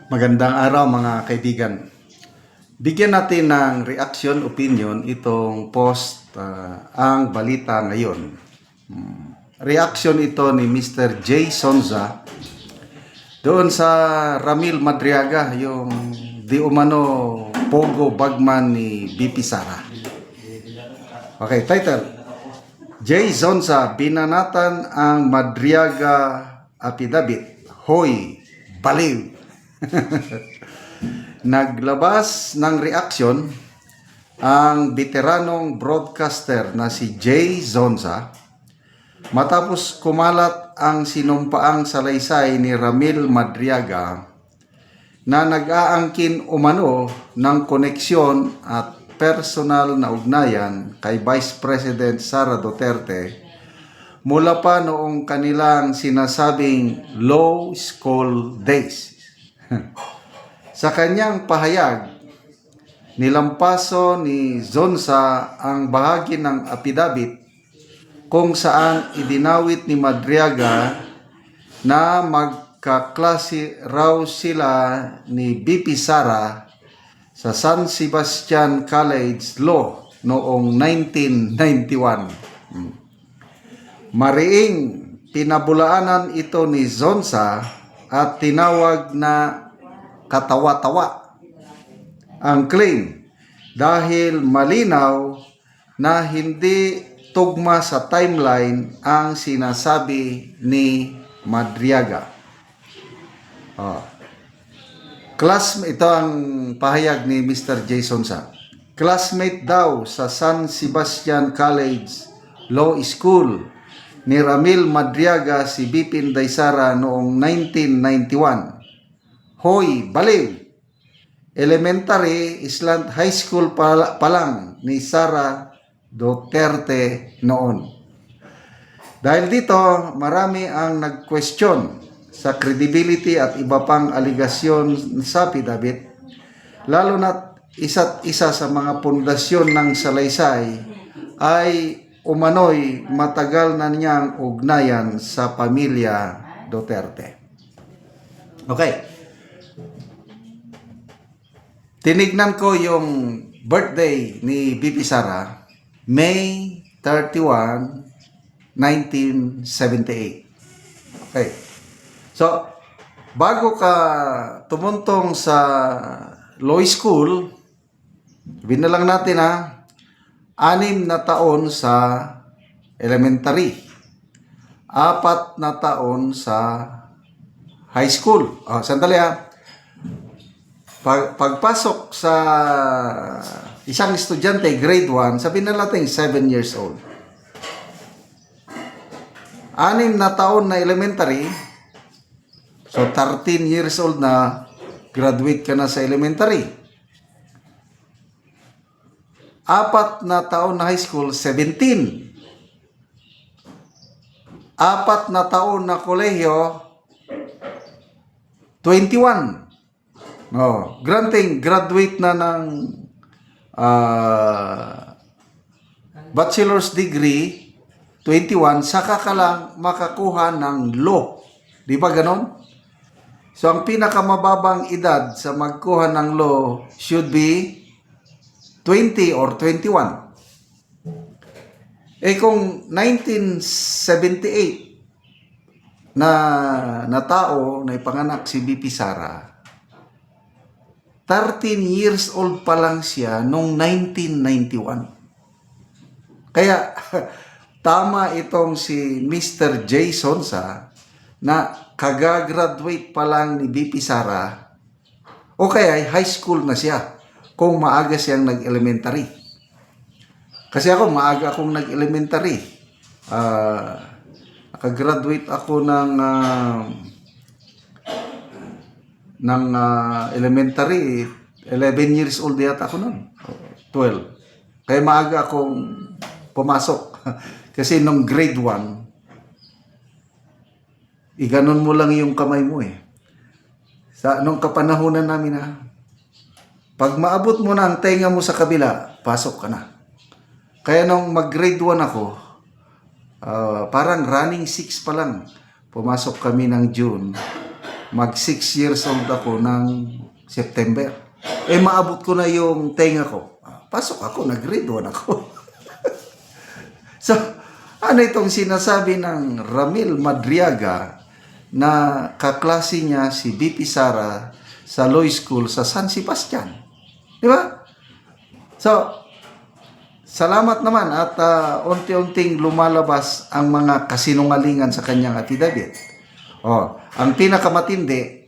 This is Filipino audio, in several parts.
Magandang araw mga kaibigan. Bigyan natin ng reaction, opinion itong post ang balita ngayon. Reaction ito ni Mr. J. Sonza doon sa Ramil Madriaga, yung di umano Pogo Bagman ni BP Sara. Okay, title. J. Sonza, binanatan ang Madriaga Affidavit. Hoy, baliw! Naglabas ng reaksyon ang veteranong broadcaster na si J. Sonza matapos kumalat ang sinumpaang salaysay ni Ramil Madriaga na nag-aangkin umano ng koneksyon at personal na ugnayan kay Vice President Sara Duterte mula pa noong kanilang sinasabing law school days. Sa kanyang pahayag, nilampaso ni Sonza ang bahagi ng affidavit kung saan idinawit ni Madriaga na magkaklase raw sila ni BP Sara sa San Sebastian College Law noong 1991. Mariing pinabulaanan ito ni Sonza at tinawag na katawa-tawa ang claim dahil malinaw na hindi tugma sa timeline ang sinasabi ni Madriaga. Ito ang pahayag ni Mr. J. Sonza. Classmate daw sa San Sebastian College Law School ni Ramil Madriaga si BP Inday Sara noong 1991. Hoy, baliw! Elementary Island High School pa lang ni Sara Duterte noon. Dahil dito, marami ang nag-question sa credibility at iba pang aligasyon sa affidavit, lalo na isa't isa sa mga pundasyon ng salaysay ay umano'y matagal na niyang ugnayan sa pamilya Duterte. Okay. Tinignan ko yung birthday ni BP Sara, May 31, 1978. Okay. So, bago ka tumuntong sa law school, sabihin na lang natin 6 na taon sa elementary, 4 na taon sa high school. Sandali Pagpasok sa isang estudyante, grade 1, sabihin na natin 7 years old. 6 na taon na elementary, so 13 years old na graduate ka na sa elementary. 4 na taon na high school, 17. 4 na taon na kolehiyo, 21. Granting graduate na ng bachelor's degree, 21, saka ka lang makakuha ng law. Di ba ganon? So, ang pinakamababang edad sa magkuha ng law should be 20 or 21. Kung 1978 na tao na ipanganak si BP Sara, 13 years old pa lang siya noong 1991. Kaya tama itong si Mr. J. Sonza na kagagraduate pa lang ni BP Sara o kaya high school na siya kung maaga siyang nag-elementary. Kasi ako, maaga akong nag-elementary. Nakagraduate ako ng elementary, 11 years old yata ako noon. 12. Kaya maaga akong pumasok. Kasi nung grade 1, iganon mo lang yung kamay mo nung kapanahunan namin pag maabot mo na ang tenga mo sa kabila, pasok ka na. Kaya nung mag-grade 1 ako, parang running 6 pa lang. Pumasok kami ng June. mag 6 years old ako ng September. Maabot ko na yung tenga ko. Pasok ako, nag-grade 1 ako. So, ano itong sinasabi ng Ramil Madriaga na kaklase niya si BP Sara sa law school sa San Sebastian? Di ba? So, salamat naman at unti-unting lumalabas ang mga kasinungalingan sa kanyang affidavit. Ang pinakamatindi,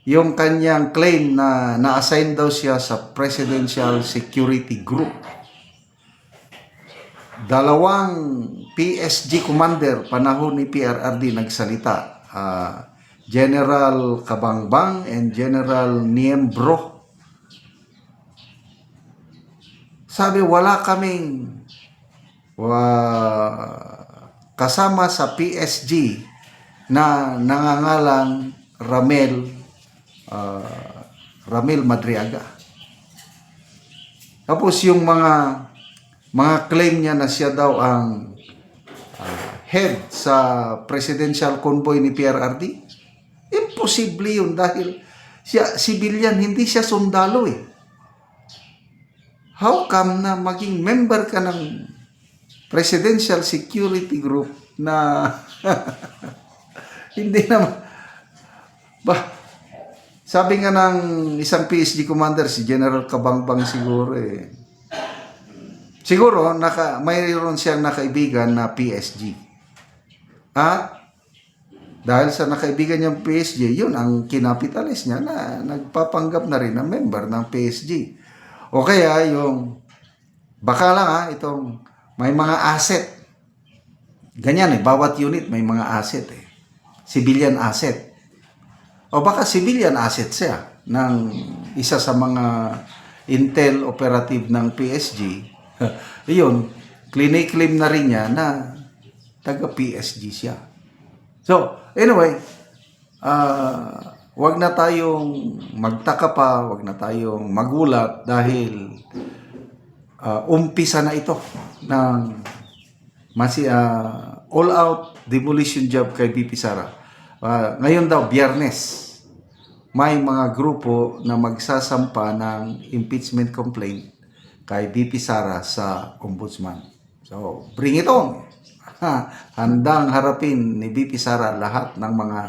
yung kanyang claim na na-assign daw siya sa Presidential Security Group. Dalawang PSG commander panahon ni PRRD nagsalita. General Kabangbang and General Niembro. Sabi, wala kaming kasama sa PSG na nangangalang Ramil Madriaga. Tapos yung mga claim niya na siya daw ang head sa presidential convoy ni PRRD, imposible yun dahil siya civilian, hindi siya sundalo eh. How come na maging member ka ng Presidential Security Group na hindi naman sabi nga ng isang PSG commander, si General Kabangbang siguro eh. Siguro mayroon siyang nakaibigan na PSG. At dahil sa nakaibigan niyang PSG, yun ang kinapitalis niya na nagpapanggap na rin na member ng PSG. O kaya yung baka lang itong may mga asset. Ganyan bawat unit may mga asset Civilian asset. O baka civilian asset siya ng isa sa mga intel operative ng PSG. Iyon, claim na rin niya na taga PSG siya. So, anyway, wag na tayong magtaka pa, wag na tayong magulat dahil umpisa na ito ng all-out demolition job kay BP Sara. Ngayon daw, Biyernes, may mga grupo na magsasampa ng impeachment complaint kay BP Sara sa Ombudsman. So, bring it on! Handang harapin ni BP Sara lahat ng mga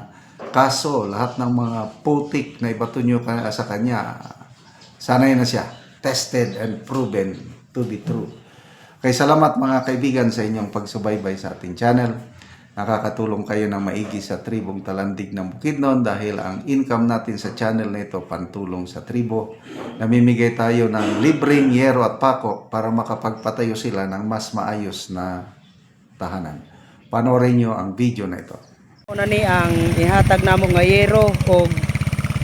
kaso, lahat ng mga putik na ibato nyo sa kanya. Sanay na siya. Tested and proven to be true. Kaya salamat mga kaibigan sa inyong pagsubaybay sa ating channel. Nakakatulong kayo ng maigi sa tribong Talandig ng Bukidnon dahil ang income natin sa channel na ito pantulong sa tribo. Namimigay tayo ng libreng yero at pako para makapagpatayo sila ng mas maayos na tahanan. Panoorin nyo ang video na ito. Una ni ang ihatag namo nga yero o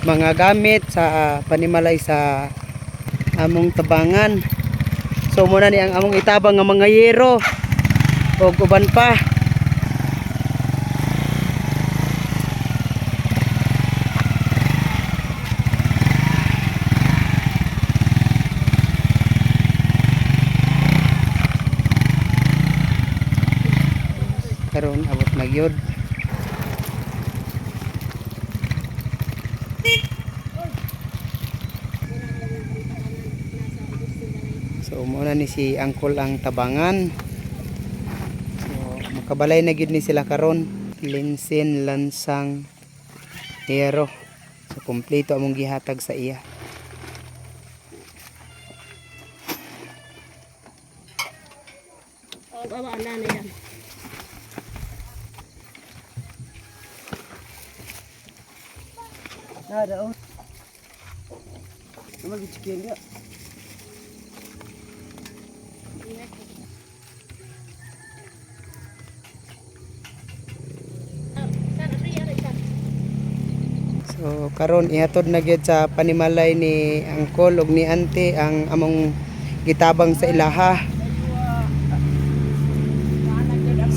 mga gamit sa panimalay sa among tabangan. So muna ni ang among itabang nga mga yero o uban pa. Karon abot magyod. So muna ni si Angkol ang tabangan. So makabalay na gyud ni sila karon. Linsin, lansang, hero. So kompleto among gihatag sa iya. Baba na yan. Nada oh. Naman gichikin dia. So karon ihatod na gyud sa panimalay ni Angkol ug ni Ante ang among gitabang sa ilaha.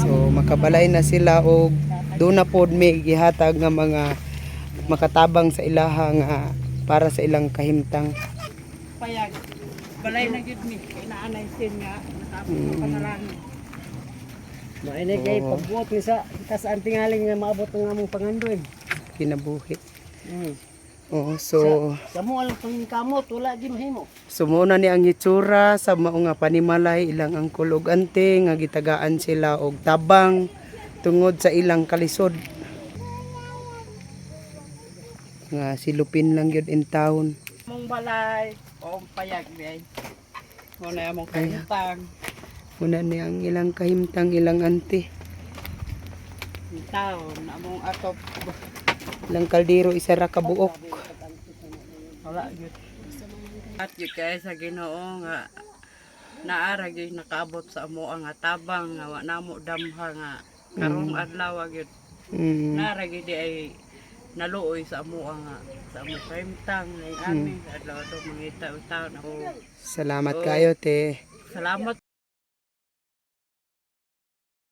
So makabalay na sila og doon na pod may gihatag nga mga makatabang sa ilaha nga para sa ilang kahimtang. Payag. Balay na gyud mi kay naanay sin nga natapos sa panarani. Maini kay pagbuot ni sa tingaling nga maabot ng among pangandoy. Kinabuhi. Oh, so Samo alang pangkamot, wala di mahimo. sumuna ni ang hitsura sa mao nga panimalay ilang ang kulog ante nga gitagaan sila og tabang tungod sa ilang kalisod. Nga silupin lang yun in town. Mong balay, o payag biyay. Muna among kalimpang. Muna ni ang ilang kahimtang ilang ante. Yung taon, among atop. Ilang kaldero isa ra ka buok. Wala yun. At yun kaya sa Ginoo nga naara gyud nakaabot sa amo ang tabang nga wa namo damha nga karong adlaw gyud naara gyud di ay naluoy sa amo nga sa amo kaimtang ay ani adlaw to mangita taon ako. Salamat kayo te. Salamat